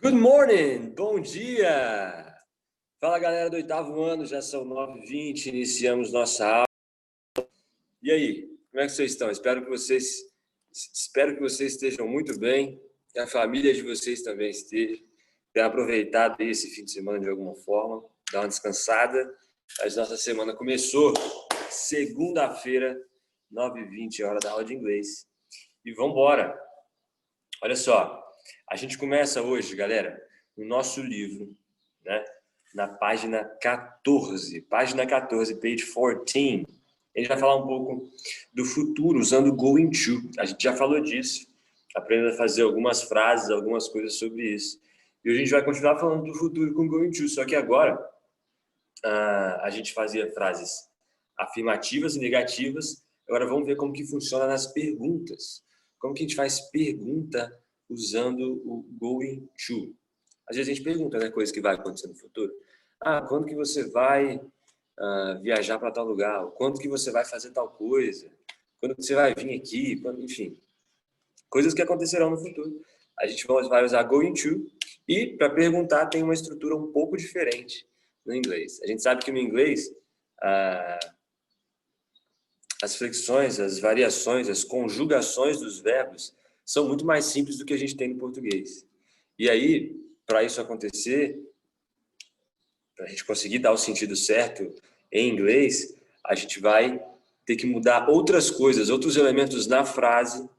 Good morning, bom dia! Fala galera do oitavo ano, já são 9h20, iniciamos nossa aula. E aí, como é que vocês estão? Espero que vocês estejam muito bem, que a família de vocês também esteja. Tenham aproveitado esse fim de semana de alguma forma, dar uma descansada. A nossa semana começou segunda-feira, 9h20, hora da aula de inglês. E vamos embora! Olha só, a gente começa hoje, galera, no nosso livro, né? Na página 14, page 14. A gente vai falar um pouco do futuro usando going to. A gente já falou disso, aprendendo a fazer algumas frases, algumas coisas sobre isso. E hoje a gente vai continuar falando do futuro com going to, só que agora a gente fazia frases afirmativas e negativas. Agora vamos ver como que funciona nas perguntas. Como que a gente faz pergunta usando o going to? Às vezes a gente pergunta, né, coisas que vai acontecer no futuro. Quando que você vai viajar para tal lugar? Quando que você vai fazer tal coisa? Quando que você vai vir aqui? Enfim, coisas que acontecerão no futuro. A gente vai usar going to e para perguntar tem uma estrutura um pouco diferente no inglês. A gente sabe que no inglês as flexões, as variações, as conjugações dos verbos são muito mais simples do que a gente tem no português. E aí, para isso acontecer, para a gente conseguir dar o sentido certo em inglês, a gente vai ter que mudar outras coisas, outros elementos na frase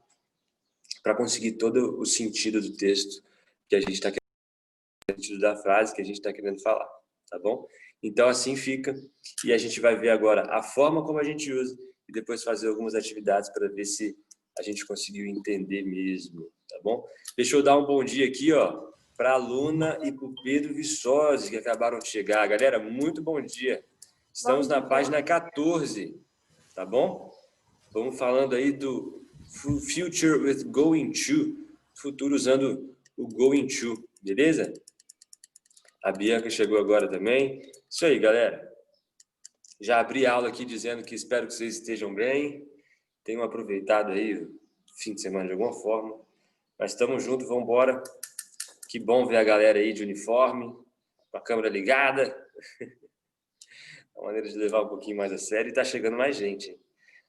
para conseguir todo o sentido do texto que a gente está querendo, o sentido da frase que a gente está querendo falar, tá bom? Então assim fica, e a gente vai ver agora a forma como a gente usa e depois fazer algumas atividades para ver se a gente conseguiu entender mesmo, tá bom? Deixa eu dar um bom dia aqui, ó, para a Luna e para o Pedro Viçosi, que acabaram de chegar. Galera, muito bom dia. Estamos na página 14, tá bom? Vamos falando aí do future with going to, futuro usando o going to, beleza? A Bianca chegou agora também. Isso aí, galera. Já abri a aula aqui dizendo que espero que vocês estejam bem, tenham aproveitado aí o fim de semana de alguma forma. Mas estamos juntos, vamos embora. Que bom ver a galera aí de uniforme, com a câmera ligada. É uma maneira de levar um pouquinho mais a sério e tá chegando mais gente.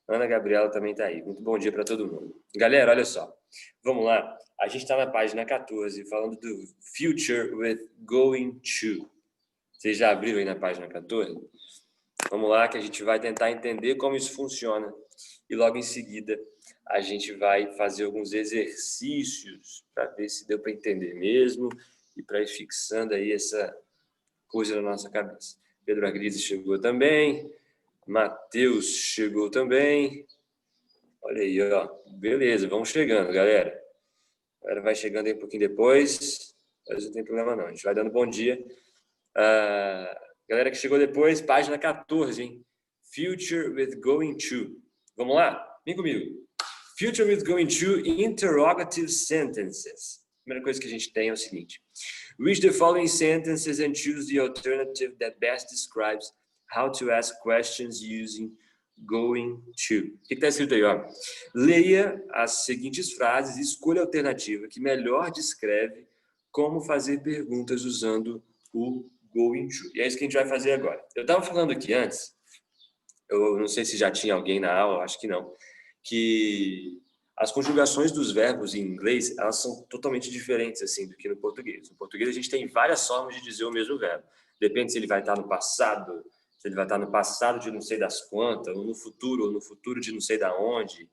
Ana Gabriela também tá aí. Muito bom dia para todo mundo. Galera, olha só. Vamos lá. A gente está na página 14, falando do future with going to. Vocês já abriram aí na página 14? Vamos lá que a gente vai tentar entender como isso funciona. E logo em seguida a gente vai fazer alguns exercícios para ver se deu para entender mesmo e para ir fixando aí essa coisa na nossa cabeça. Pedro Agrise chegou também. Matheus chegou também. Olha aí, ó. Beleza, vamos chegando, galera. A galera vai chegando aí um pouquinho depois, mas não tem problema não. A gente vai dando bom dia. Galera que chegou depois, página 14, hein? Future with going to. Vamos lá? Vem comigo. Future with going to interrogative sentences. A primeira coisa que a gente tem é o seguinte. Read the following sentences and choose the alternative that best describes how to ask questions using going to. O que está escrito aí? Ó? Leia as seguintes frases e escolha a alternativa que melhor descreve como fazer perguntas usando o going to. E é isso que a gente vai fazer agora. Eu estava falando aqui antes, eu não sei se já tinha alguém na aula, acho que não, que as conjugações dos verbos em inglês, elas são totalmente diferentes assim do que no português. No português a gente tem várias formas de dizer o mesmo verbo. Depende se ele vai estar no passado, se ele vai estar no passado de não sei das quantas, ou no futuro de não sei da onde.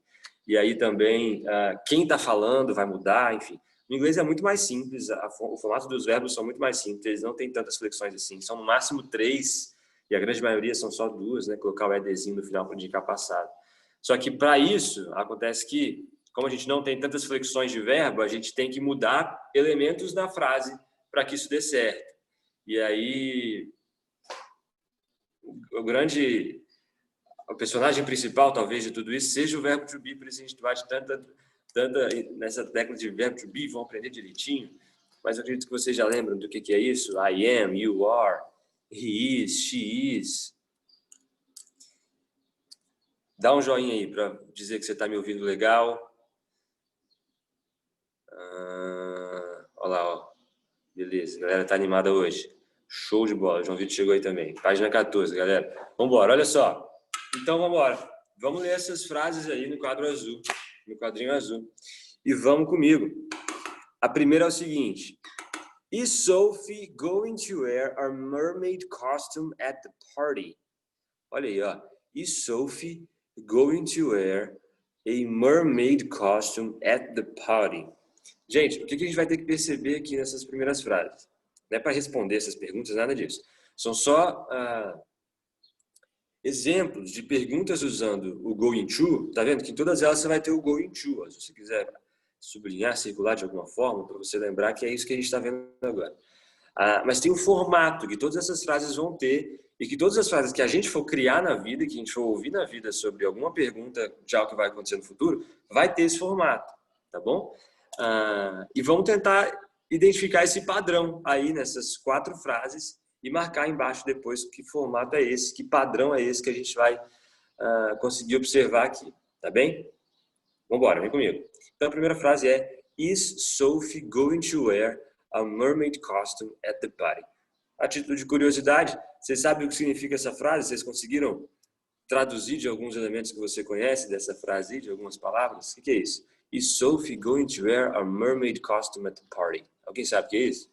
E aí também quem está falando vai mudar, enfim. No inglês é muito mais simples, o formato dos verbos são muito mais simples, eles não têm tantas flexões assim, são no máximo 3, e a grande maioria são só 2, né? Colocar o edzinho no final para indicar passado. Só que para isso, acontece que, como a gente não tem tantas flexões de verbo, a gente tem que mudar elementos na frase para que isso dê certo. E aí, o personagem principal, talvez, de tudo isso, seja o verbo to be, por isso a gente bate tanta nessa tecla de verbo to be, vão aprender direitinho, mas eu acredito que vocês já lembram do que é isso. I am, you are, he is, she is. Dá um joinha aí para dizer que você está me ouvindo legal. Olha lá, ó. Beleza, a galera tá animada hoje. Show de bola. João Vitor chegou aí também. Página 14, galera. Vamos embora, olha só. Então, vamos embora. Vamos ler essas frases aí no quadro azul, no quadrinho azul. E vamos comigo. A primeira é o seguinte. Is Sophie going to wear a mermaid costume at the party? Olha aí, ó. Is Sophie going to wear a mermaid costume at the party? Gente, o que a gente vai ter que perceber aqui nessas primeiras frases? Não é para responder essas perguntas, nada disso. São só exemplos de perguntas usando o going to. Tá vendo que em todas elas você vai ter o going to. Se você quiser sublinhar, circular de alguma forma, para você lembrar que é isso que a gente está vendo agora. Mas tem um formato que todas essas frases vão ter e que todas as frases que a gente for criar na vida, que a gente for ouvir na vida sobre alguma pergunta de algo que vai acontecer no futuro, vai ter esse formato, tá bom? E vamos tentar identificar esse padrão aí nessas 4 frases e marcar embaixo depois que formato é esse, que padrão é esse que a gente vai conseguir observar aqui, tá bem? Vamos embora, vem comigo. Então a primeira frase é: Is Sophie going to wear a mermaid costume at the party? A título de curiosidade, vocês sabem o que significa essa frase? Vocês conseguiram traduzir de alguns elementos que você conhece dessa frase, de algumas palavras? O que é isso? Is Sophie going to wear a mermaid costume at the party? Alguém sabe o que é isso?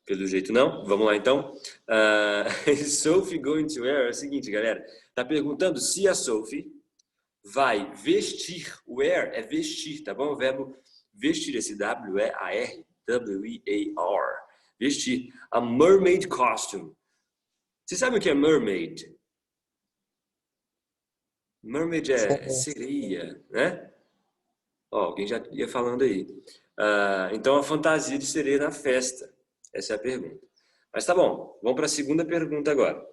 Pelo jeito não. Vamos lá então. Is Sophie going to wear? É o seguinte, galera. Tá perguntando se a Sophie vai vestir. Wear é vestir, tá bom? O verbo vestir, esse W-E-A-R, W-E-A-R. Vestir. A mermaid costume. Você sabe o que é mermaid? Mermaid é sereia, né? Ó, alguém já ia falando aí. Então, a fantasia de sereia na festa. Essa é a pergunta. Mas tá bom, vamos para a segunda pergunta agora.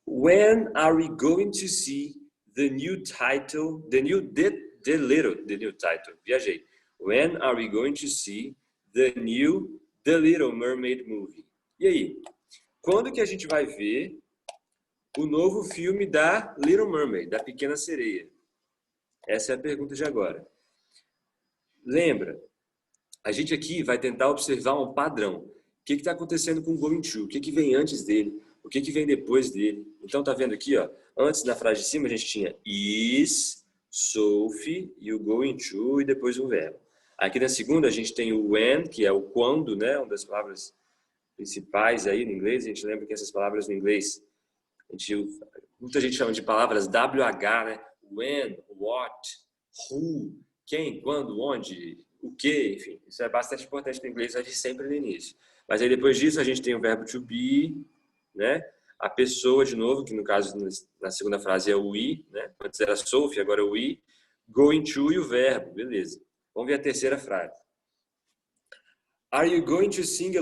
When are we going to see the new title, the new title? Viajei. When are we going to see the new The Little Mermaid movie? E aí? Quando que a gente vai ver o novo filme da Little Mermaid, da Pequena Sereia? Essa é a pergunta de agora. Lembra, a gente aqui vai tentar observar um padrão. O que está acontecendo com o going to? O que vem antes dele? O que vem depois dele? Então, tá vendo aqui, ó? Antes, na frase de cima, a gente tinha is, Sophie, e o going to, e depois um verbo. Aqui na segunda, a gente tem o when, que é o quando, né? Uma das palavras principais aí no inglês. A gente lembra que essas palavras no inglês, muita gente chama de palavras WH, né? When, what, who, quem, quando, onde, o que, enfim. Isso é bastante importante no inglês, a gente sempre no início. Mas aí depois disso a gente tem o verbo to be, né? A pessoa de novo, que no caso na segunda frase é o we, né? Antes era Sophie, agora é o we. Going to e o verbo, beleza. Vamos ver a terceira frase. Are you going to sing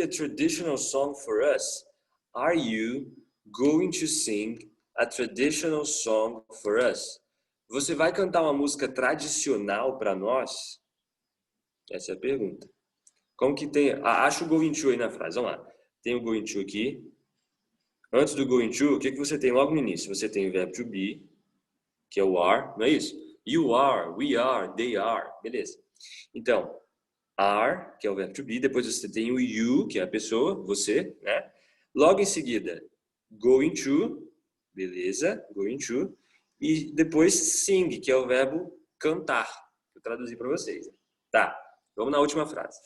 a traditional song for us? Are you going to sing a traditional song for us? Você vai cantar uma música tradicional para nós? Essa é a pergunta. Como que tem... acha o going to aí na frase. Vamos lá. Tem o going to aqui. Antes do going to, o que você tem logo no início? Você tem o verbo to be, que é o are, não é isso? You are, we are, they are. Beleza. Então, are, que é o verbo to be. Depois você tem o you, que é a pessoa, você, né? Logo em seguida, going to, beleza, going to. E depois sing, que é o verbo cantar. Eu traduzi para vocês. Tá, vamos na última frase.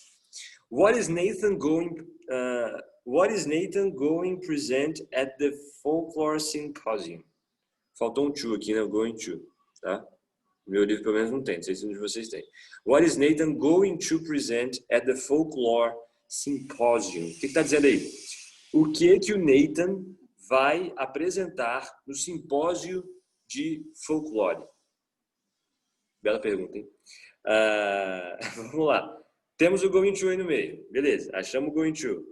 What is Nathan going present at the folklore symposium? Faltou um to aqui, né? Going to, tá? No meu livro pelo menos não tem, não sei se um de vocês tem. What is Nathan going to present at the folklore symposium? O que está dizendo aí? O que o Nathan vai apresentar no simpósio de folclore? Bela pergunta, hein? Vamos lá. Temos o going to aí no meio. Beleza, achamos o going to.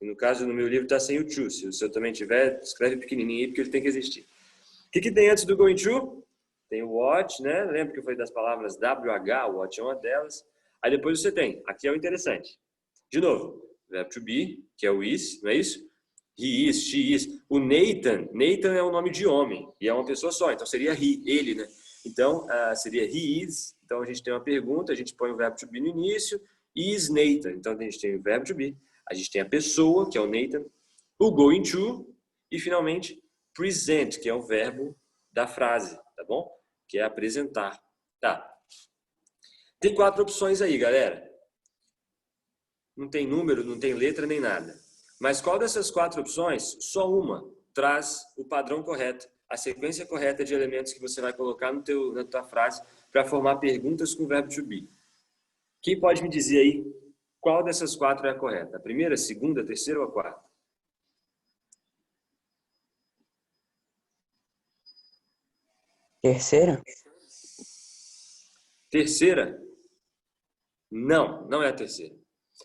E no caso, no meu livro está sem o to. Se o seu também tiver, escreve pequenininho aí, porque ele tem que existir. O que tem antes do going to? Tem o what, né? Lembra que eu falei das palavras WH? O what é uma delas. Aí depois você tem, aqui é o interessante. De novo, verbo to be, que é o is, não é isso? He is, she is. O Nathan é um nome de homem e é uma pessoa só, então seria he, ele, né? Então, seria he is. Então, a gente tem uma pergunta, a gente põe o verbo to be no início. Is Nathan. Então, a gente tem o verbo to be. A gente tem a pessoa, que é o Nathan. O going to. E, finalmente, present, que é o verbo da frase, tá bom? Que é apresentar. Tá. Tem 4 opções aí, galera. Não tem número, não tem letra, nem nada. Mas qual dessas 4 opções, só uma, traz o padrão correto, a sequência correta de elementos que você vai colocar na tua frase para formar perguntas com o verbo to be. Quem pode me dizer aí qual dessas 4 é a correta? A primeira, a segunda, a terceira ou a quarta? Terceira? Terceira? Não, não é a terceira.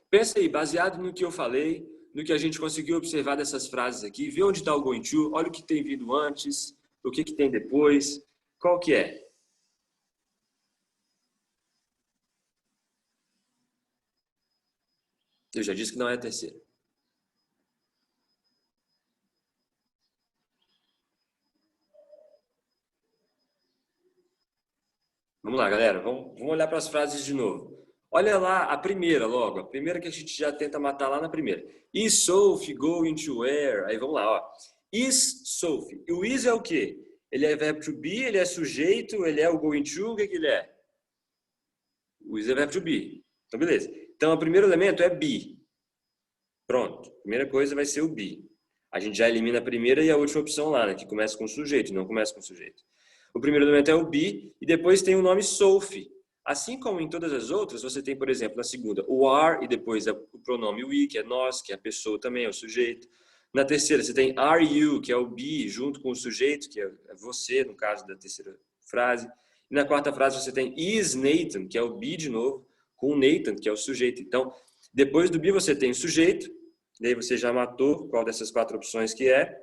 Pensa aí, baseado no que eu falei, no que a gente conseguiu observar dessas frases aqui, vê onde está o going to, olha o que tem vindo antes, o que tem depois, qual que é? Eu já disse que não é a terceira. Vamos lá, galera, vamos olhar para as frases de novo. Olha lá a primeira logo, a primeira que a gente já tenta matar lá na primeira. Is Sophie going to where? Aí vamos lá, ó. Is Sophie. O is é o quê? Ele é verbo to be, ele é sujeito, ele é o going to, o que ele é? O is é verbo to be. Então, beleza. Então, o primeiro elemento é be. Pronto. A primeira coisa vai ser o be. A gente já elimina a primeira e a última opção lá, né? Que começa com sujeito, não começa com sujeito. O primeiro elemento é o be e depois tem o nome Sophie. Assim como em todas as outras, você tem, por exemplo, na segunda, o are e depois o pronome we, que é nós, que é a pessoa também, é o sujeito. Na terceira, você tem are you, que é o be, junto com o sujeito, que é você, no caso da terceira frase. E na quarta frase, você tem is Nathan, que é o be de novo, com o Nathan, que é o sujeito. Então, depois do be, você tem o sujeito, daí você já matou qual dessas 4 opções que é.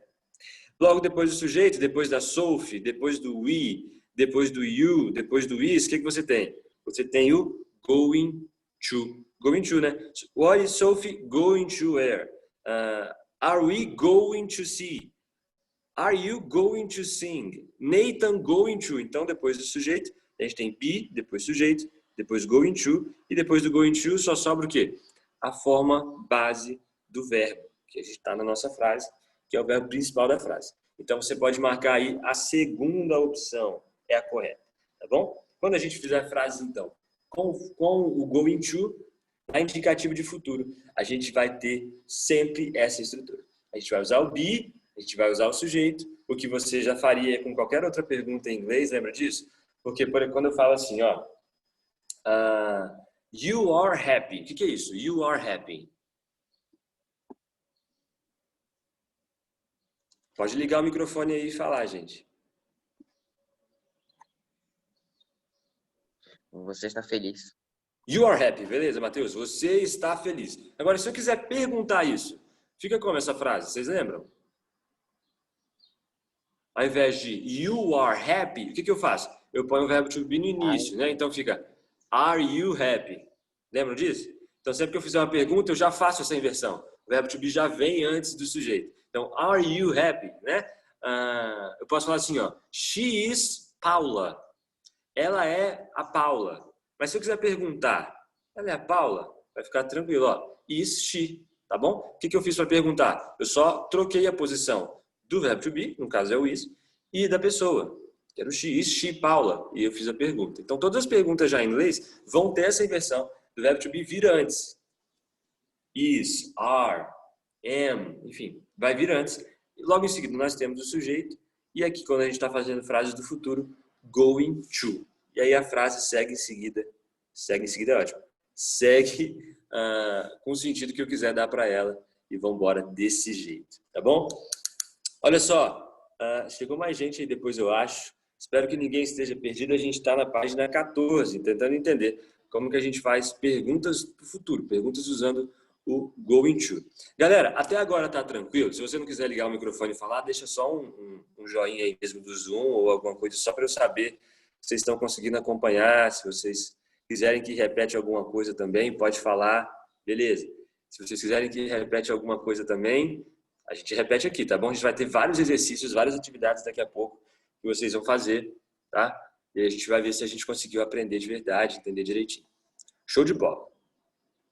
Logo depois do sujeito, depois da Sophie, depois do we, depois do you, depois do is, o que você tem? Você tem o going to. Going to, né? What is Sophie going to wear? Are we going to see? Are you going to sing? Nathan going to. Então, depois do sujeito, a gente tem be, depois sujeito, depois going to, e depois do going to só sobra o quê? A forma base do verbo, que a gente está na nossa frase, que é o verbo principal da frase. Então, você pode marcar aí a segunda opção, é a correta, tá bom? Quando a gente fizer frases, então, com o going to, a indicativo de futuro, a gente vai ter sempre essa estrutura. A gente vai usar o be, a gente vai usar o sujeito, o que você já faria com qualquer outra pergunta em inglês, lembra disso? Porque quando eu falo assim, ó, you are happy, o que é isso? You are happy. Pode ligar o microfone aí e falar, gente. Você está feliz. You are happy, beleza, Matheus? Você está feliz. Agora, se eu quiser perguntar isso, fica como essa frase? Vocês lembram? Ao invés de you are happy, o que eu faço? Eu ponho o verbo to be no início, né? Então fica are you happy? Lembram disso? Então sempre que eu fizer uma pergunta, eu já faço essa inversão. O verbo to be já vem antes do sujeito. Então, are you happy? Né? Eu posso falar assim, ó, she is Paula. Ela é a Paula. Mas se eu quiser perguntar, ela é a Paula? Vai ficar tranquilo, ó. Is she, tá bom? O que eu fiz para perguntar? Eu só troquei a posição do verbo to be, no caso é o is, e da pessoa, que era o she, is she Paula, e eu fiz a pergunta. Então todas as perguntas já em inglês vão ter essa inversão do verbo to be vir antes. Is, are, am, enfim, vai vir antes. E logo em seguida nós temos o sujeito, e aqui quando a gente está fazendo frases do futuro, going to. E aí a frase segue em seguida é ótimo, segue com o sentido que eu quiser dar para ela, e vamos embora desse jeito, tá bom? Olha só, chegou mais gente aí depois, eu acho. Espero que ninguém esteja perdido. A gente está na página 14, tentando entender como que a gente faz perguntas para o futuro, perguntas usando o going to. Galera, até agora tá tranquilo? Se você não quiser ligar o microfone e falar, deixa só um joinha aí mesmo do Zoom ou alguma coisa, só para eu saber se vocês estão conseguindo acompanhar. Se vocês quiserem que repete alguma coisa também, pode falar. Beleza. Se vocês quiserem que repete alguma coisa também, A gente repete aqui, tá bom? A gente vai ter vários exercícios, várias atividades daqui a pouco que vocês vão fazer, tá? E a gente vai ver se a gente conseguiu aprender de verdade, entender direitinho. Show de bola.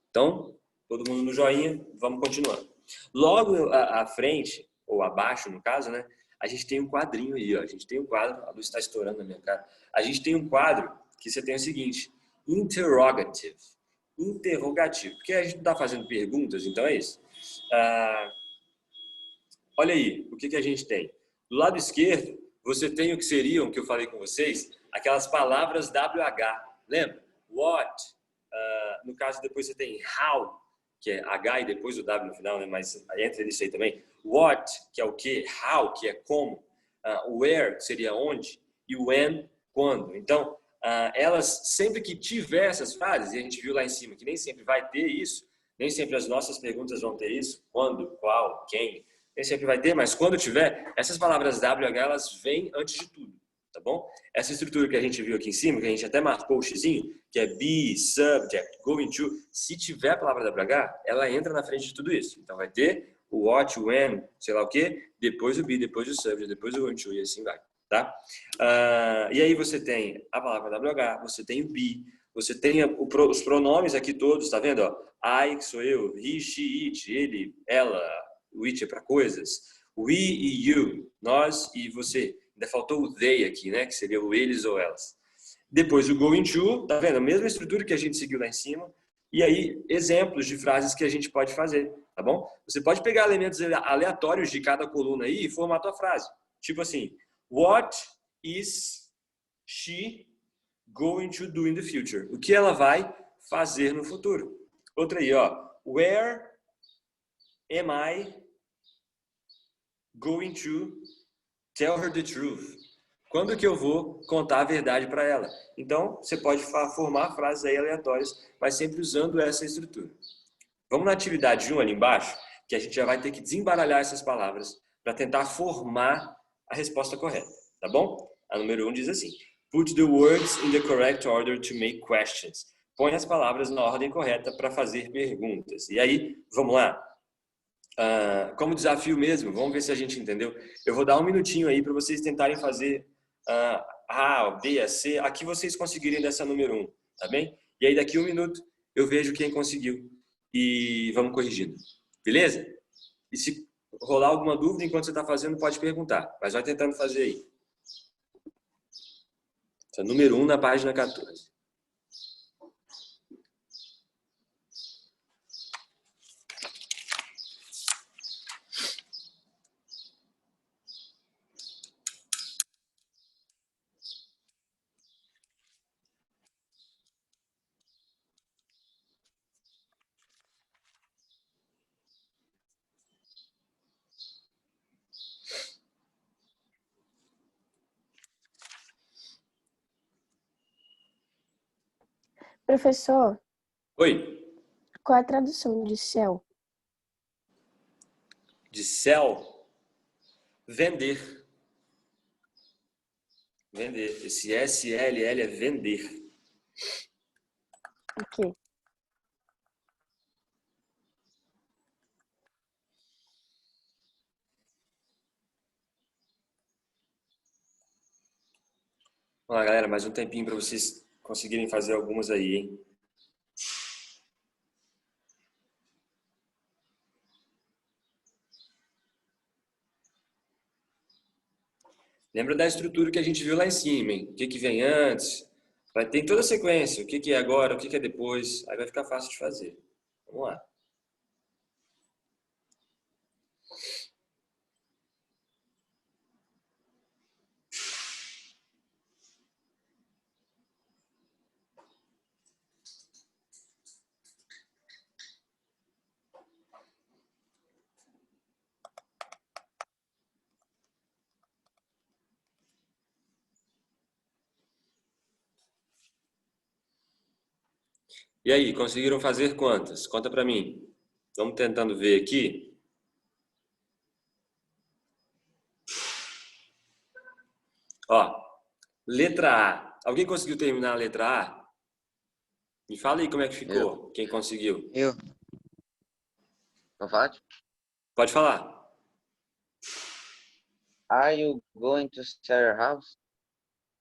Então, todo mundo no joinha, vamos continuando. Logo à frente, ou abaixo no caso, né? A gente tem um quadrinho aí, ó. A gente tem um quadro, a luz está estourando na minha cara. A gente tem um quadro que você tem o seguinte, interrogative. Interrogativo. Porque a gente não está fazendo perguntas, então é isso. Olha aí, o que a gente tem? Do lado esquerdo, você tem o que seriam, que eu falei com vocês, aquelas palavras WH. Lembra? What? No caso, depois você tem how, que é H e depois o W no final, né? Mas entra nisso aí também. What, que é o que? How, que é como. Where, que seria onde. E when, quando. Então, elas, sempre que tiver essas frases, e a gente viu lá em cima que nem sempre vai ter isso, nem sempre as nossas perguntas vão ter isso, quando, qual, quem, nem sempre vai ter, mas quando tiver, essas palavras WH, elas vêm antes de tudo, tá bom? Essa estrutura que a gente viu aqui em cima, que a gente até marcou o xizinho, que é be, subject, going to, se tiver a palavra WH, ela entra na frente de tudo isso. Então vai ter o what, o when, sei lá o que, depois o be, depois o subject, depois o going to, e assim vai, tá? E aí você tem a palavra WH, você tem o be, você tem os pronomes aqui todos, tá vendo? Ó? I, que sou eu, he, she, it, ele, ela, o it é para coisas, we e you, nós e você. Ainda faltou o they aqui, né? Que seria o eles ou elas. Depois o going to, tá vendo? A mesma estrutura que a gente seguiu lá em cima. E aí, exemplos de frases que a gente pode fazer, tá bom? Você pode pegar elementos aleatórios de cada coluna aí e formar a tua frase. Tipo assim, what is she going to do in the future? O que ela vai fazer no futuro? Outra aí, ó. Where am I going to tell her the truth? Quando que eu vou contar a verdade para ela? Então, você pode formar frases aí aleatórias, mas sempre usando essa estrutura. Vamos na atividade 1 ali embaixo, que a gente já vai ter que desembaralhar essas palavras para tentar formar a resposta correta, tá bom? A número 1 diz assim, put the words in the correct order to make questions. Põe as palavras na ordem correta para fazer perguntas. E aí, vamos lá. Como desafio mesmo, vamos ver se a gente entendeu. Eu vou dar um minutinho aí para vocês tentarem fazer A, B, C, aqui vocês conseguirem dessa número 1, tá bem? E aí daqui 1 minuto eu vejo quem conseguiu e vamos corrigindo, beleza? E se rolar alguma dúvida enquanto você está fazendo, pode perguntar, mas vai tentando fazer aí. Essa número 1 na página 14. Professor, Oi. qual é a tradução de céu? De sell, vender. Vender. Esse S-L-L é vender. Ok. Vamos lá, galera, mais um tempinho para vocês conseguirem fazer algumas aí, hein? Lembra da estrutura que a gente viu lá em cima, hein? O que que vem antes? Vai ter toda a sequência. O que que é agora, o que que é depois. Aí vai ficar fácil de fazer. Vamos lá. E aí, conseguiram fazer quantas? Conta pra mim. Vamos tentando ver aqui. Ó, letra A. Alguém conseguiu terminar a letra A? Me fala aí como é que ficou. Quem conseguiu? Eu. Pode falar? Pode falar. Are you going to sell your house?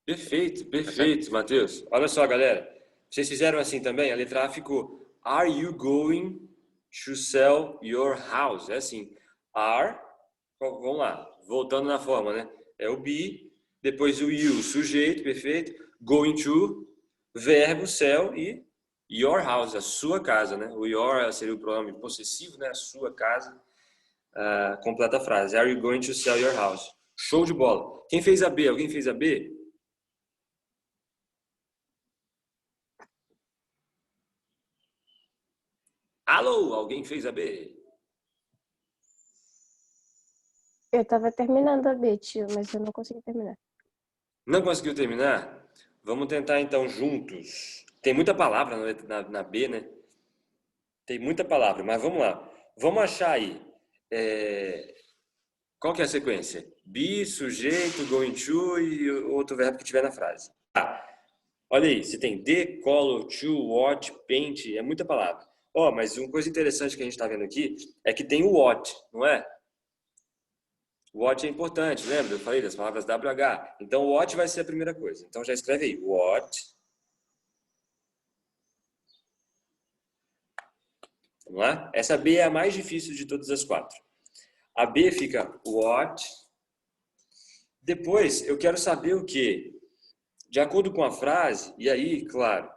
Perfeito, perfeito, Matheus. Olha só, galera. Vocês fizeram assim também? A letra A ficou Are you going to sell your house? É assim. Are, vamos lá, voltando na forma, né? É o be, depois o you, sujeito, perfeito. Going to, verbo, sell e your house, a sua casa, né? O your seria o pronome possessivo, né? A sua casa. Completa a frase. Are you going to sell your house? Show de bola. Quem fez a B? Alguém fez a B? Alô, alguém fez a B? Eu tava terminando a B, tio, mas eu não consegui terminar. Não conseguiu terminar? Vamos tentar então juntos. Tem muita palavra na B, né? Tem muita palavra, mas vamos lá. Vamos achar aí. Qual que é a sequência? Be, sujeito, going to e outro verbo que tiver na frase. Olha aí, você tem de, color, to, watch, paint, é muita palavra. Mas uma coisa interessante que a gente está vendo aqui é que tem o what, não é? What é importante, lembra? Eu falei das palavras WH. Então, what vai ser a primeira coisa. Então, já escreve aí. What. Vamos lá? Essa B é a mais difícil de todas as quatro. A B fica what. Depois, eu quero saber o quê? De acordo com a frase, e aí, claro,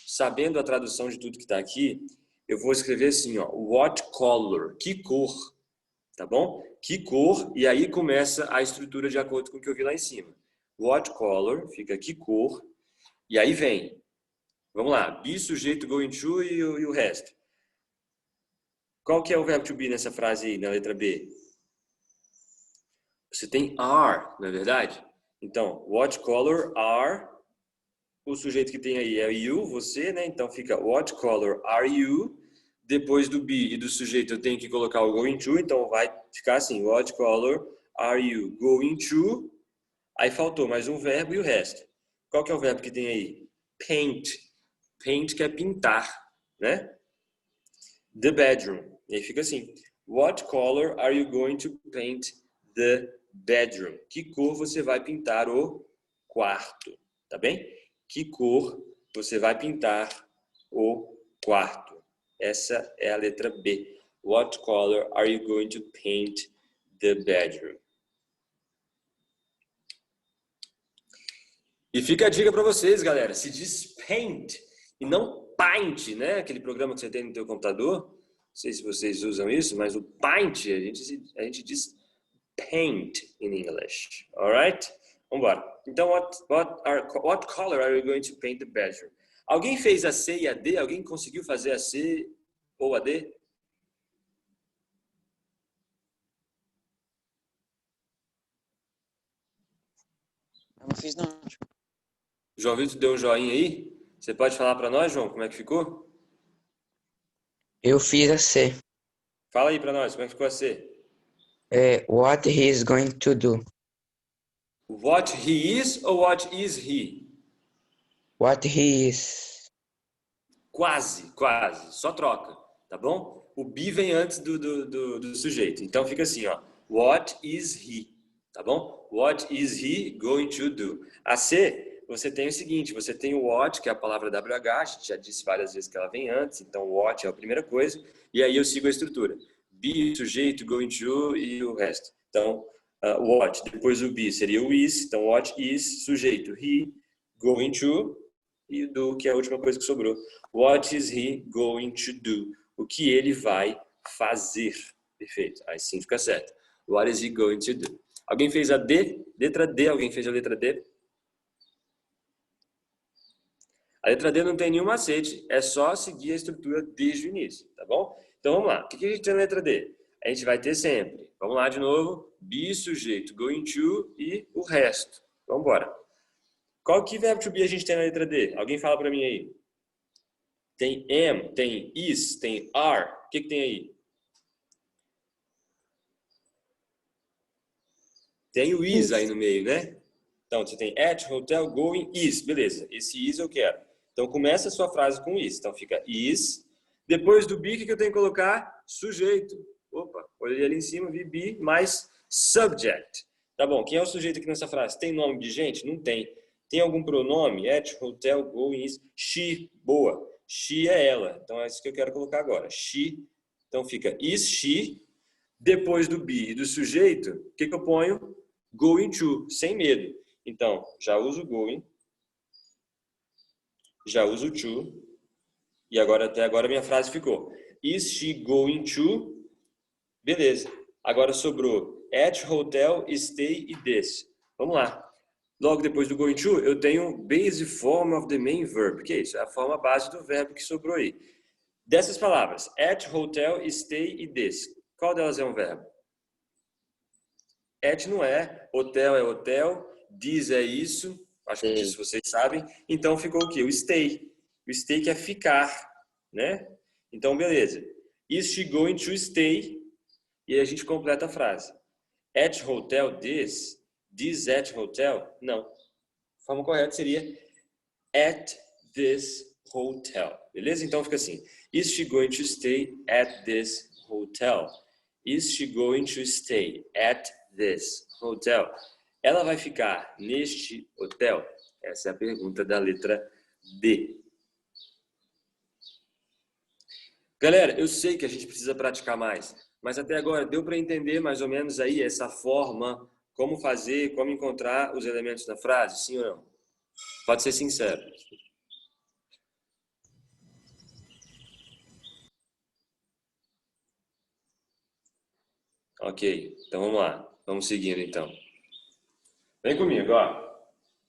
sabendo a tradução de tudo que está aqui, eu vou escrever assim, ó, what color, que cor, tá bom? Que cor, e aí começa a estrutura de acordo com o que eu vi lá em cima. What color, fica que cor, e aí vem, vamos lá, be, sujeito, going to e o resto. Qual que é o verbo to be nessa frase aí, na letra B? Você tem are, não é verdade? Então, what color are, o sujeito que tem aí é you, você, né? Então fica what color are you? Depois do be e do sujeito eu tenho que colocar o going to, então vai ficar assim, what color are you going to? Aí faltou mais um verbo e o resto. Qual que é o verbo que tem aí? Paint. Paint que é pintar, né? The bedroom. E aí fica assim, what color are you going to paint the bedroom? Que cor você vai pintar o quarto, tá bem? Que cor você vai pintar o quarto? Essa é a letra B. What color are you going to paint the bedroom? E fica a dica para vocês, galera. Se diz paint e não paint, né? Aquele programa que você tem no teu computador. Não sei se vocês usam isso, mas o paint, a gente diz paint in English. Alright? Vamos embora. Então, what color are you going to paint the bedroom? Alguém fez a C e a D? Alguém conseguiu fazer a C ou a D? Eu não fiz não. João Vitor deu um joinha aí? Você pode falar para nós, João, como é que ficou? Eu fiz a C. Fala aí para nós, como é que ficou a C? What he is going to do. What he is ou what is he? What he is. Quase, quase. Só troca, tá bom? O be vem antes do sujeito. Então fica assim, ó. What is he? Tá bom? What is he going to do? A C, você tem o seguinte, você tem o what, que é a palavra WH, a gente já disse várias vezes que ela vem antes, então what é a primeira coisa, e aí eu sigo a estrutura. Be, sujeito, going to e o resto. Então, what, depois o be seria o is, então what is, sujeito, he, going to, e do, que é a última coisa que sobrou. What is he going to do? O que ele vai fazer? Perfeito, aí sim fica certo. What is he going to do? Alguém fez a D? Letra D, alguém fez a letra D? A letra D não tem nenhum macete, é só seguir a estrutura desde o início, tá bom? Então vamos lá, o que a gente tem na letra D? A gente vai ter sempre, vamos lá de novo, be, sujeito, going to e o resto. Vamos embora. Qual que verbo to be a gente tem na letra D? Alguém fala para mim aí. Tem am, tem is, tem are. O que tem aí? Tem o is aí no meio, né? Então, você tem at, hotel, going, is. Beleza, esse is eu quero. Então, começa a sua frase com is. Então, fica is. Depois do be, o que eu tenho que colocar? Sujeito. Opa, olhei ali em cima, vi be, mais subject. Tá bom, quem é o sujeito aqui nessa frase? Tem nome de gente? Não tem. Tem algum pronome? At, hotel, going, is. She, boa. She é ela. Então é isso que eu quero colocar agora. She. Então fica is she. Depois do be e do sujeito, o que eu ponho? Going to, sem medo. Então, já uso going. Já uso to. E agora, até agora, minha frase ficou. Is she going to? Beleza. Agora sobrou at, hotel, stay e this. Vamos lá. Logo depois do going to, eu tenho base form of the main verb. Que é isso? É a forma base do verbo que sobrou aí. Dessas palavras, at, hotel, stay e this. Qual delas é um verbo? At não é, hotel é hotel, this é isso. Acho que disso vocês sabem. Então ficou o quê? O stay. O stay que é ficar, né? Então, beleza. Is she going to stay? E aí a gente completa a frase. At hotel this at hotel? Não. A forma correta seria at this hotel. Beleza? Então fica assim. Is she going to stay at this hotel? Is she going to stay at this hotel? Ela vai ficar neste hotel? Essa é a pergunta da letra D. Galera, eu sei que a gente precisa praticar mais, mas até agora deu para entender mais ou menos aí essa forma, como fazer, como encontrar os elementos da frase, sim ou não? Pode ser sincero. Ok, então vamos lá. Vamos seguindo então. Vem comigo, ó.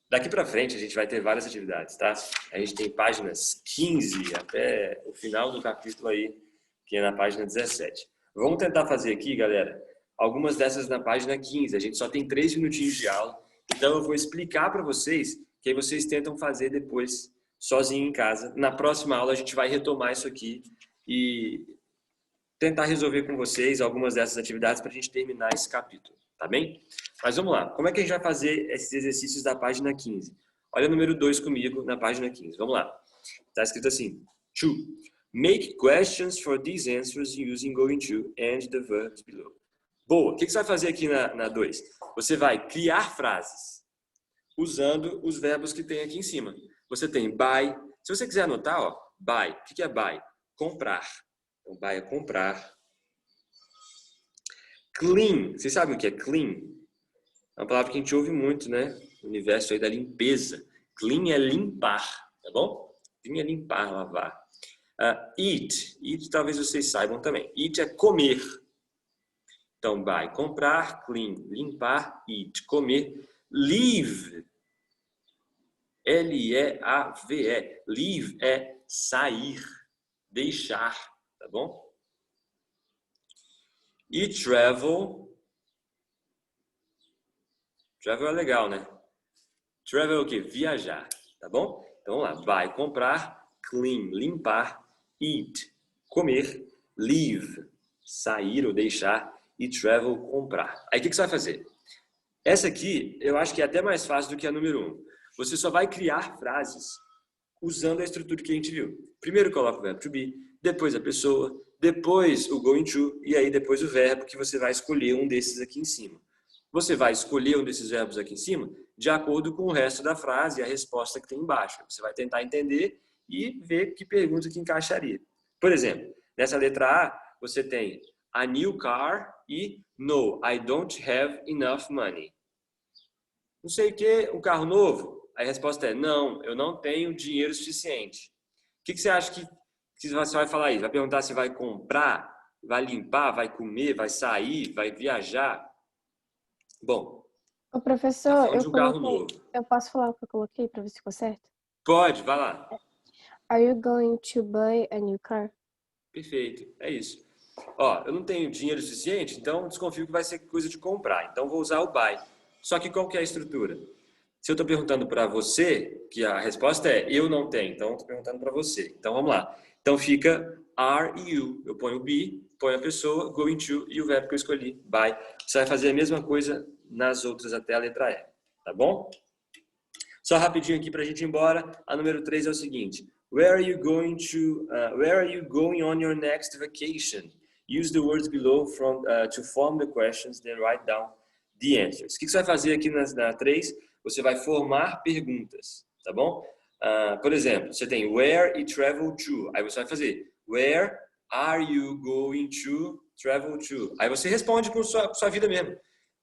Daqui para frente a gente vai ter várias atividades, tá? A gente tem páginas 15 até o final do capítulo aí, que é na página 17. Vamos tentar fazer aqui, galera, algumas dessas na página 15. A gente só tem 3 minutinhos de aula, então eu vou explicar para vocês, que aí vocês tentam fazer depois, sozinho em casa. Na próxima aula a gente vai retomar isso aqui e tentar resolver com vocês algumas dessas atividades para a gente terminar esse capítulo, tá bem? Mas vamos lá, como é que a gente vai fazer esses exercícios da página 15? Olha o número 2 comigo na página 15, vamos lá. Está escrito assim, to. Make questions for these answers using going to and the verbs below. Boa, o que você vai fazer aqui na 2? Você vai criar frases usando os verbos que tem aqui em cima. Você tem buy, se você quiser anotar, ó, buy, o que é buy? Comprar. Então, buy é comprar. Clean, vocês sabem o que é clean? É uma palavra que a gente ouve muito, né? No universo aí da limpeza. Clean é limpar, tá bom? Clean é limpar, lavar. Eat talvez vocês saibam também. Eat é comer. Então, buy, comprar, clean, limpar, eat, comer. Leave, L-E-A-V-E. Leave é sair, deixar, tá bom? E travel. Travel é legal, né? Travel é o quê? Viajar, tá bom? Então, vamos lá. Buy, comprar, clean, limpar, eat, comer, leave, sair ou deixar, e travel, comprar. Aí o que você vai fazer? Essa aqui eu acho que é até mais fácil do que a número 1. Você só vai criar frases usando a estrutura que a gente viu. Primeiro coloca o verbo to be, depois a pessoa, depois o going to e aí depois o verbo que você vai escolher um desses aqui em cima. Você vai escolher um desses verbos aqui em cima de acordo com o resto da frase e a resposta que tem embaixo. Você vai tentar entender e ver que pergunta que encaixaria. Por exemplo, nessa letra A, você tem a new car e no, I don't have enough money. Não sei o que, um carro novo? A resposta é não, eu não tenho dinheiro suficiente. O que você acha que você vai falar aí? Vai perguntar se vai comprar, vai limpar, vai comer, vai sair, vai viajar? Bom, Ô, professor, de um carro novo. eu posso falar o que eu coloquei para ver se ficou certo? Pode, vai lá. Are you going to buy a new car? Perfeito, é isso. Ó, eu não tenho dinheiro suficiente, então desconfio que vai ser coisa de comprar. Então vou usar o buy. Só que qual que é a estrutura? Se eu estou perguntando para você, que a resposta é eu não tenho, então estou perguntando para você. Então vamos lá. Então fica are you. Eu ponho o be, ponho a pessoa, going to e o verbo que eu escolhi, buy. Você vai fazer a mesma coisa nas outras até a letra E, tá bom? Só rapidinho aqui para a gente ir embora. A número 3 é o seguinte. Where are you going on your next vacation? Use the words below to form the questions, then write down the answers. O que você vai fazer aqui na 3? Você vai formar perguntas, tá bom? Por exemplo, você tem where e travel to. Aí você vai fazer where are you going to travel to? Aí você responde com sua vida mesmo.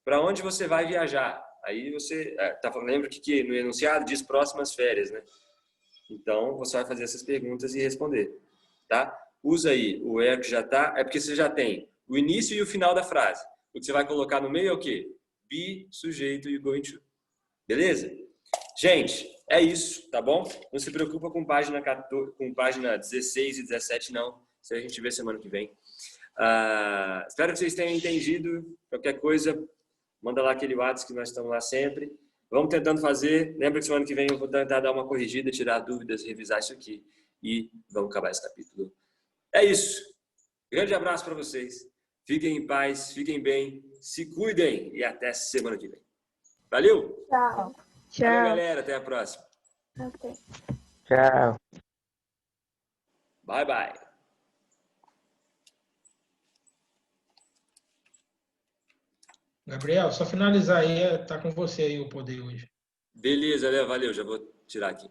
Para onde você vai viajar? Aí você lembra que no enunciado diz próximas férias, né? Então você vai fazer essas perguntas e responder, tá? Usa aí o where que já está, é porque você já tem o início e o final da frase. O que você vai colocar no meio é o quê? Be, sujeito e going to. Beleza? Gente, é isso, tá bom? Não se preocupa com página 16 e 17, não. Isso a gente vê semana que vem. Espero que vocês tenham entendido. Qualquer coisa, manda lá aquele WhatsApp que nós estamos lá sempre. Vamos tentando fazer. Lembra que semana que vem eu vou tentar dar uma corrigida, tirar dúvidas, revisar isso aqui. E vamos acabar esse capítulo. É isso. Grande abraço para vocês. Fiquem em paz, fiquem bem, se cuidem e até semana que vem. Valeu? Tchau. Valeu, Tchau. galera. Até a próxima. Até. Tchau. Bye, bye. Gabriel, só finalizar aí, tá com você aí o poder hoje. Beleza, Léo. Valeu. Já vou tirar aqui.